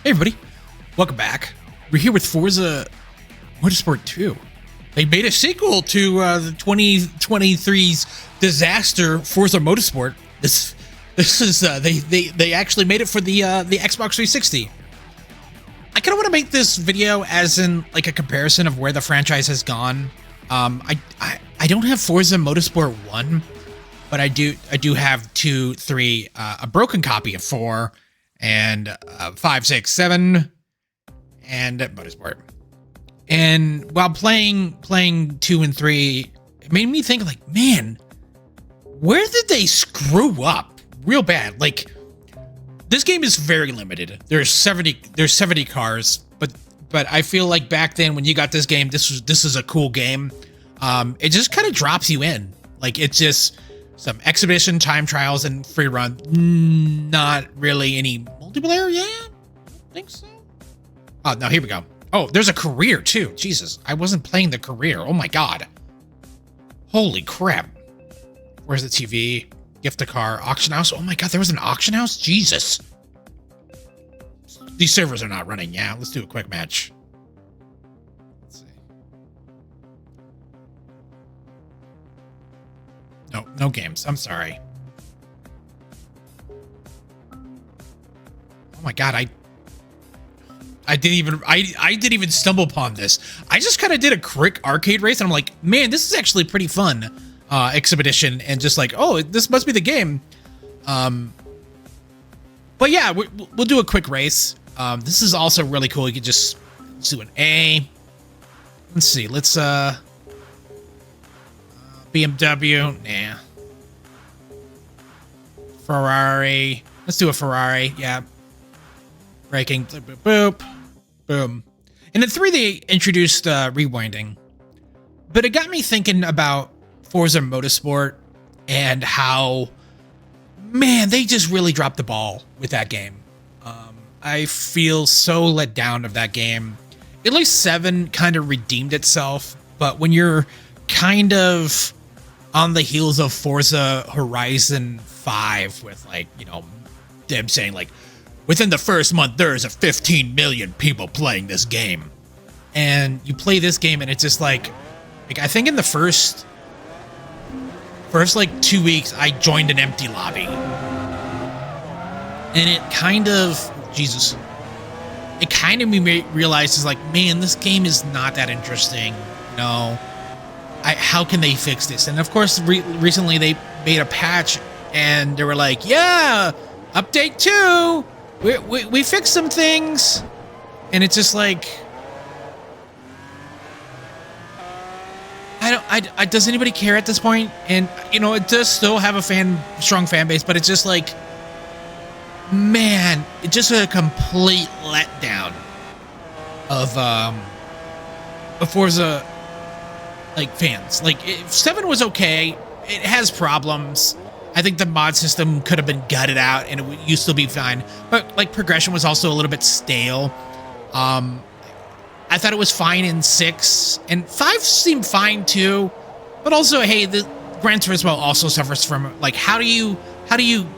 Hey everybody, welcome back. We're here with Forza Motorsport 2. They made a sequel to the 2023's disaster Forza Motorsport. This is they actually made it for the Xbox 360. I kind of want to make this video as in like a comparison of where the franchise has gone. I don't have Forza Motorsport 1, but I do have 2, 3, a broken copy of 4, and 5, 6, 7, and Motorsport. And while playing 2 and 3, it made me think like, man, where did they screw up real bad? Like, this game is very limited. There's 70 cars, but I feel like back then when you got this game, this is a cool game. It just kind of drops you in. Like, it's just some exhibition, time trials, and free run. Not really any multiplayer. Yeah, I think so. Oh, no, here we go. Oh, there's a career too. Jesus, I wasn't playing the career. Oh my God. Holy crap. Where's the TV? Gift a car. Auction house. Oh my God, there was an auction house? Jesus. These servers are not running. Yeah, let's do a quick match. Let's see. No games. I'm sorry. Oh my God, I didn't even stumble upon this. I just kind of did a quick arcade race, and I'm like, man, this is actually pretty fun. Expedition, and just like, oh, this must be the game. But yeah, we'll do a quick race. This is also really cool. You can just do an A. Let's see. Let's BMW. Nah. Ferrari. Let's do a Ferrari. Yeah. Braking. Boop, boop, boop. Boom. And in 3, they introduced rewinding. But it got me thinking about Forza Motorsport and how, man, they just really dropped the ball with that game. I feel so let down of that game. At least 7 kind of redeemed itself, but when you're kind of on the heels of Forza Horizon 5 with, like, you know, them saying like, within the first month, there's 15 million people playing this game. And you play this game and it's just like I think in the first like 2 weeks, I joined an empty lobby. And it kind of, Jesus, it kind of made me realize is like, man, this game is not that interesting. You know, how can they fix this? And of course, recently they made a patch and they were like, yeah, update 2. We fixed some things, and it's just like, does anybody care at this point? And you know, it does still have a strong fan base, but it's just like, man, it's just a complete letdown of Forza, like, fans. Like, 7 was okay. It has problems. I think the mod system could have been gutted out and it used to be fine. But, like, progression was also a little bit stale. I thought it was fine in 6. And 5 seemed fine, too. But also, hey, the Gran Turismo also suffers from, like, how do you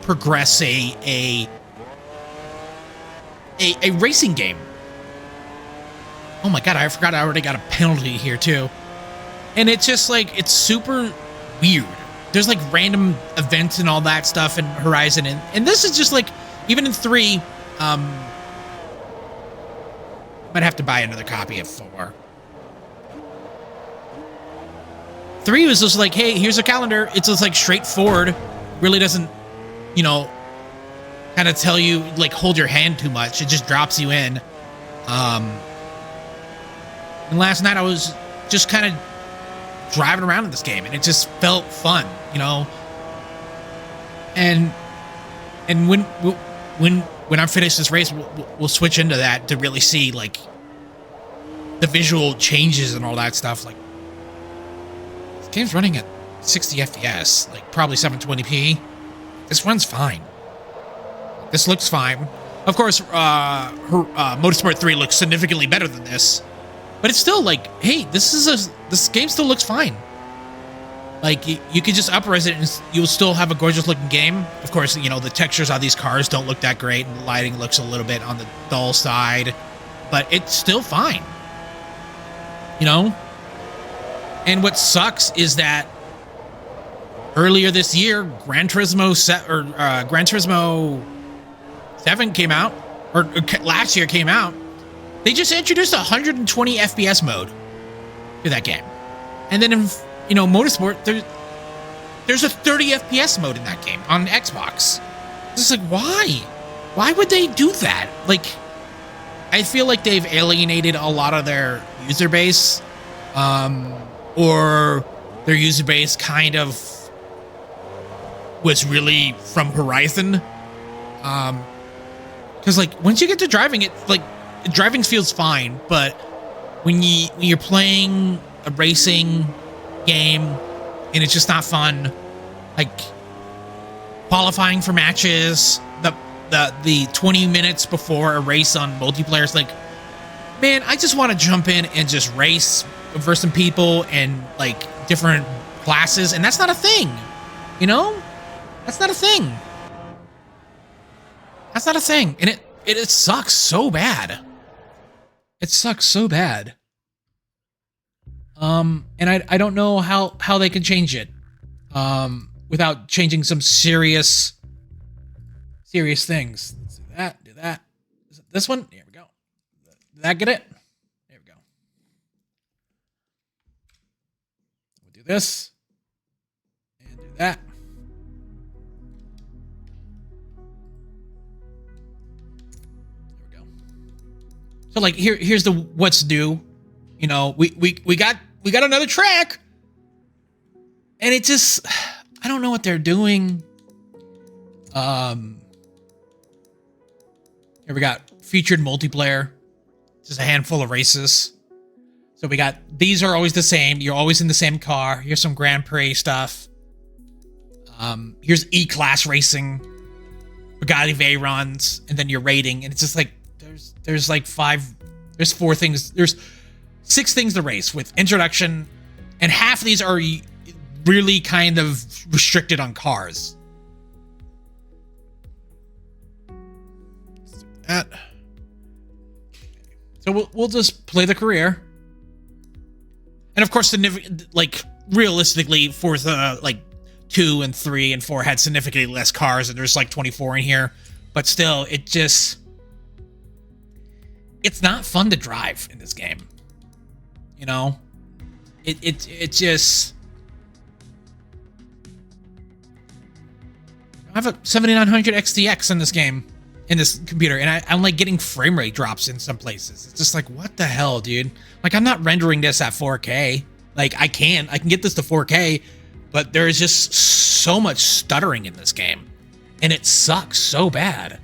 progress a racing game? Oh, my God, I forgot I already got a penalty here, too. And it's just, like, it's super weird. There's like random events and all that stuff in Horizon, and this is just like, even in 3, might have to buy another copy of 4. 3 was just like, hey, here's a calendar. It's just like straightforward. Really doesn't, you know, kind of tell you, like, hold your hand too much. It just drops you in. And last night I was just kind of driving around in this game, and it just felt fun, you know. And when I finish this race, we'll switch into that to really see, like, the visual changes and all that stuff. Like, this game's running at 60 FPS, like probably 720p. This runs fine. This looks fine. Of course, Motorsport 3 looks significantly better than this, but it's still like, hey, this game still looks fine. Like, you could just up-res it and you'll still have a gorgeous looking game. Of course, you know, the textures on these cars don't look that great and the lighting looks a little bit on the dull side, but it's still fine. You know? And what sucks is that earlier this year, Gran Turismo 7 came out, or last year came out. They just introduced a 120 FPS mode to that game. And then in, you know, Motorsport, there's a 30 FPS mode in that game on Xbox. It's just like, why? Why would they do that? Like, I feel like they've alienated a lot of their user base, or their user base kind of was really from Horizon. Because like once you get to driving, it like driving feels fine, but when you're playing a racing game and it's just not fun, like qualifying for matches, the 20 minutes before a race on multiplayer is like, man, I just want to jump in and just race versus some people and like different classes, and that's not a thing, you know? That's not a thing. That's not a thing, and it sucks so bad. It sucks so bad. And I don't know how they can change it, without changing some serious things. Let's do that. Do that. Is it this one? Here we go. Did that get it? There we go. We'll do this and do that. So like here's the what's new, you know, we got another track, and it just, I don't know what they're doing. Here we got featured multiplayer, just a handful of races. So we got, these are always the same. You're always in the same car. Here's some Grand Prix stuff. Here's E-Class racing, Bugatti Veyrons, and then your rating, and it's just like, there's like there's 4 things, there's 6 things to race with introduction, and half of these are really kind of restricted on cars. Let's do that. So we'll just play the career, and of course like realistically, Forza like 2 and 3 and 4 had significantly less cars, and there's like 24 in here, but still, it's not fun to drive in this game, you know. It just, I have a 7900 XTX in this game, in this computer, and I'm like getting frame rate drops in some places. It's just like, what the hell, dude? Like, I'm not rendering this at 4K. Like, I can get this to 4K, but there is just so much stuttering in this game, and it sucks so bad.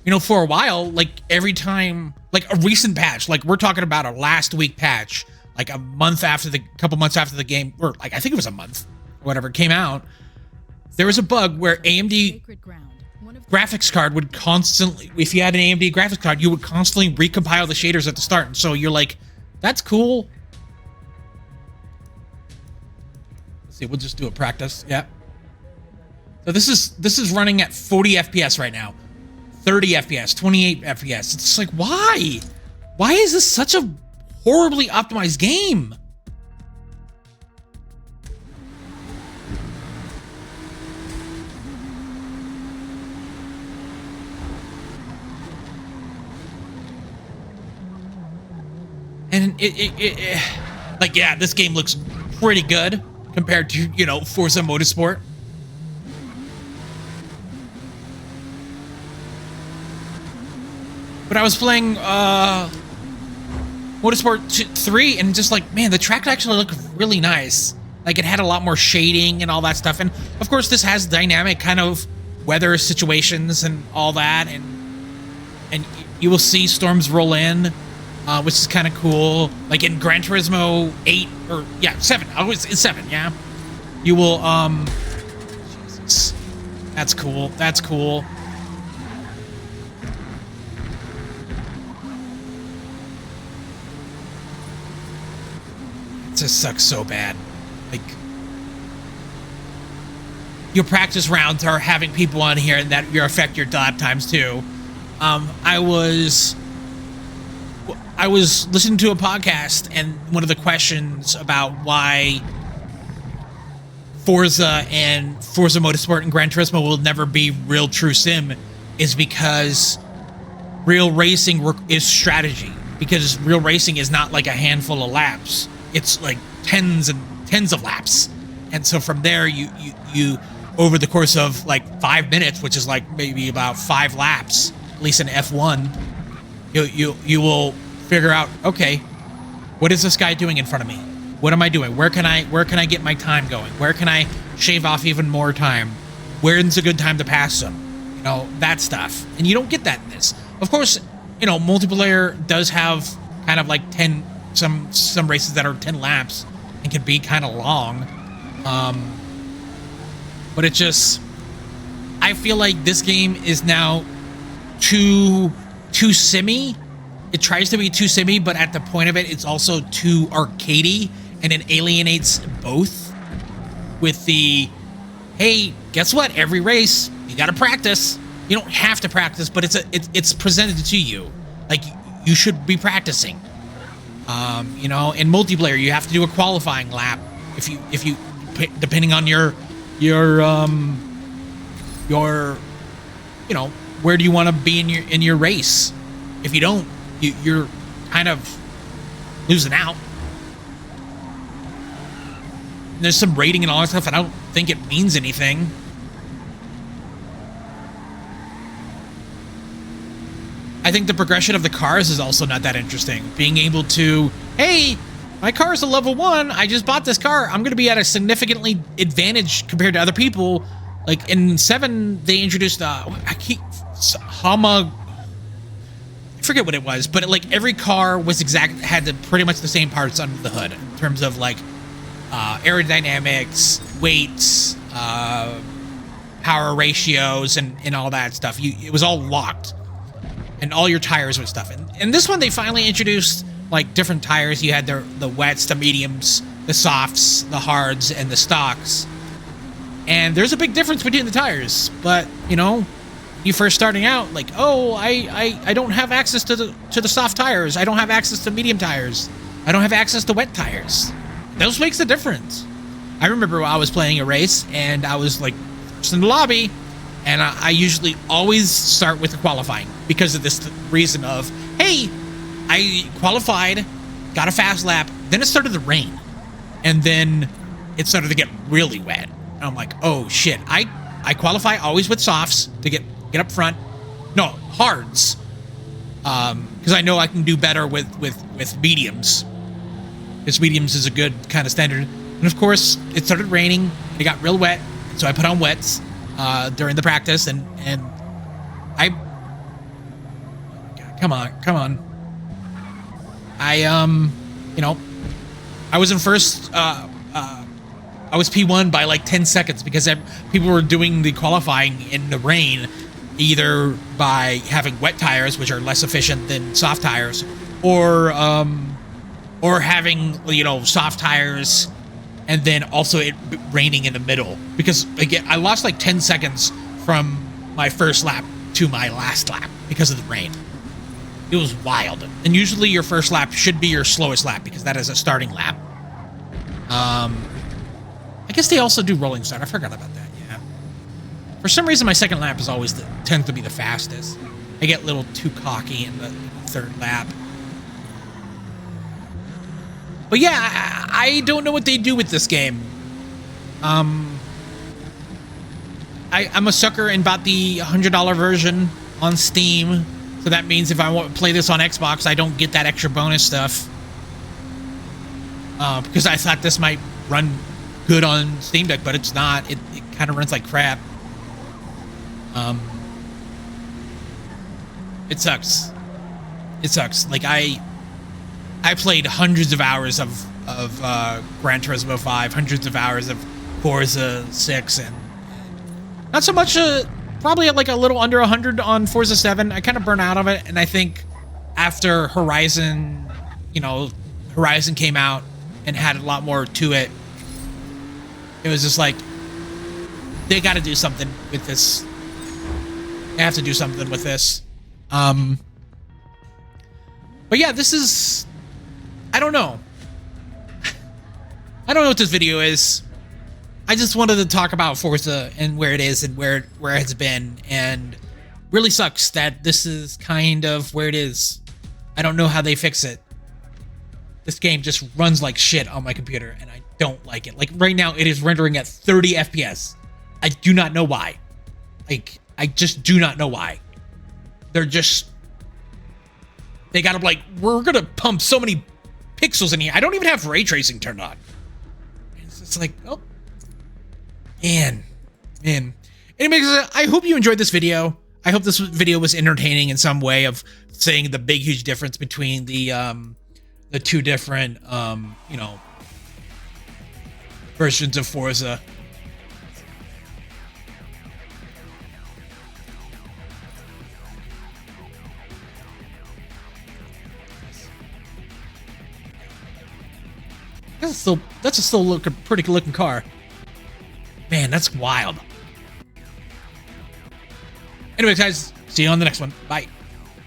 You know, for a while, like every time, like a recent patch, like we're talking about a last week patch, like a month after couple months after the game, or like I think it was a month or whatever, came out, there was a bug where AMD graphics card would constantly, if you had an AMD graphics card, you would constantly recompile the shaders at the start. And so you're like, that's cool. Let's see, we'll just do a practice. Yeah. So this is running at 40 FPS right now. 30 FPS, 28 FPS. It's just like, why? Why is this such a horribly optimized game? And it like, yeah, this game looks pretty good compared to, you know, Forza Motorsport. But I was playing Motorsport 3, and just like, man, the track actually looked really nice. Like, it had a lot more shading and all that stuff. And of course, this has dynamic kind of weather situations and all that. And you will see storms roll in, which is kind of cool. Like in Gran Turismo 8, or yeah, 7. Oh, it's 7, yeah. You will, Jesus. That's cool. That's cool. just sucks so bad. Like, your practice rounds are having people on here and that affect your lap times too. I was listening to a podcast, and one of the questions about why Forza and Forza Motorsport and Gran Turismo will never be real true sim is because real racing is strategy. Because real racing is not like a handful of laps. It's like tens and tens of laps. And so from there, you over the course of like 5 minutes, which is like maybe about 5 laps, at least in F1, you will figure out, okay, what is this guy doing in front of me? What am I doing? Where can I get my time going? Where can I shave off even more time? Where's a good time to pass him? You know, that stuff. And you don't get that in this. Of course, you know, multiplayer does have kind of like some races that are 10 laps and can be kind of long. But it just, I feel like this game is now too simmy. It tries to be too simmy, but at the point of it, it's also too arcadey, and it alienates both with the, hey, guess what? Every race, you got to practice. You don't have to practice, but it's presented to you. Like, you should be practicing. You know, in multiplayer, you have to do a qualifying lap. If you depending on your you know, where do you want to be in your race? If you don't, you're kind of losing out. There's some rating and all that stuff, and I don't think it means anything. I think the progression of the cars is also not that interesting. Being able to, hey, my car is a level 1. I just bought this car. I'm going to be at a significantly advantage compared to other people. Like in 7, they introduced I forget what it was, but like every car was had pretty much the same parts under the hood in terms of like aerodynamics, weights, power ratios, and all that stuff. It was all locked, and all your tires and stuff. And this one, they finally introduced like different tires. You had the wets, the mediums, the softs, the hards, and the stocks. And there's a big difference between the tires. But you know, you first starting out, like, oh, I don't have access to the soft tires. I don't have access to medium tires. I don't have access to wet tires. Those makes a difference. I remember I was playing a race, and I was like just in the lobby, and I usually always start with the qualifying because of this reason of, hey, I qualified, got a fast lap, then it started to rain, and then it started to get really wet. And I'm like, oh shit, I qualify always with softs to get up front. No, hards. Because I know I can do better with mediums. Because mediums is a good kind of standard. And of course, it started raining. It got real wet. So I put on wets during the practice, and I... God, come on. You know, I was in first... I was P1 by like 10 seconds because people were doing the qualifying in the rain, either by having wet tires, which are less efficient than soft tires, or having, you know, soft tires and then also it raining in the middle. Because again, I lost like 10 seconds from my first lap to my last lap because of the rain. It was wild. And usually your first lap should be your slowest lap because that is a starting lap. I guess they also do rolling start. I forgot about that. Yeah. For some reason, my second lap is always tends to be the fastest. I get a little too cocky in the third lap. But yeah, I don't know what they do with this game. I'm a sucker and bought the $100 version on Steam. So that means if I want to play this on Xbox, I don't get that extra bonus stuff. Because I thought this might run good on Steam Deck, but it's not. It kind of runs like crap. It sucks. It sucks. Like I played hundreds of hours of Gran Turismo 5, hundreds of hours of Forza 6, and not so much. Probably like a little under 100 on Forza 7. I kind of burned out of it, and I think after Horizon, you know, Horizon came out, and had a lot more to it. It was just like, they got to do something with this. They have to do something with this. But yeah, this is, I don't know. I don't know what this video is. I just wanted to talk about Forza and where it is and where it's been, and really sucks that this is kind of where it is. I don't know how they fix it. This game just runs like shit on my computer, and I don't like it. Like, right now, it is rendering at 30 FPS. I do not know why. Like, I just do not know why. They gotta, like, we're gonna pump so many pixels in here. I don't even have ray tracing turned on. It's just like, oh. Man. Anyways, I hope you enjoyed this video. I hope this video was entertaining in some way of saying the big, huge difference between the two different, you know, versions of Forza. That's still pretty good looking car. Man, that's wild. Anyways, guys, see you on the next one. Bye.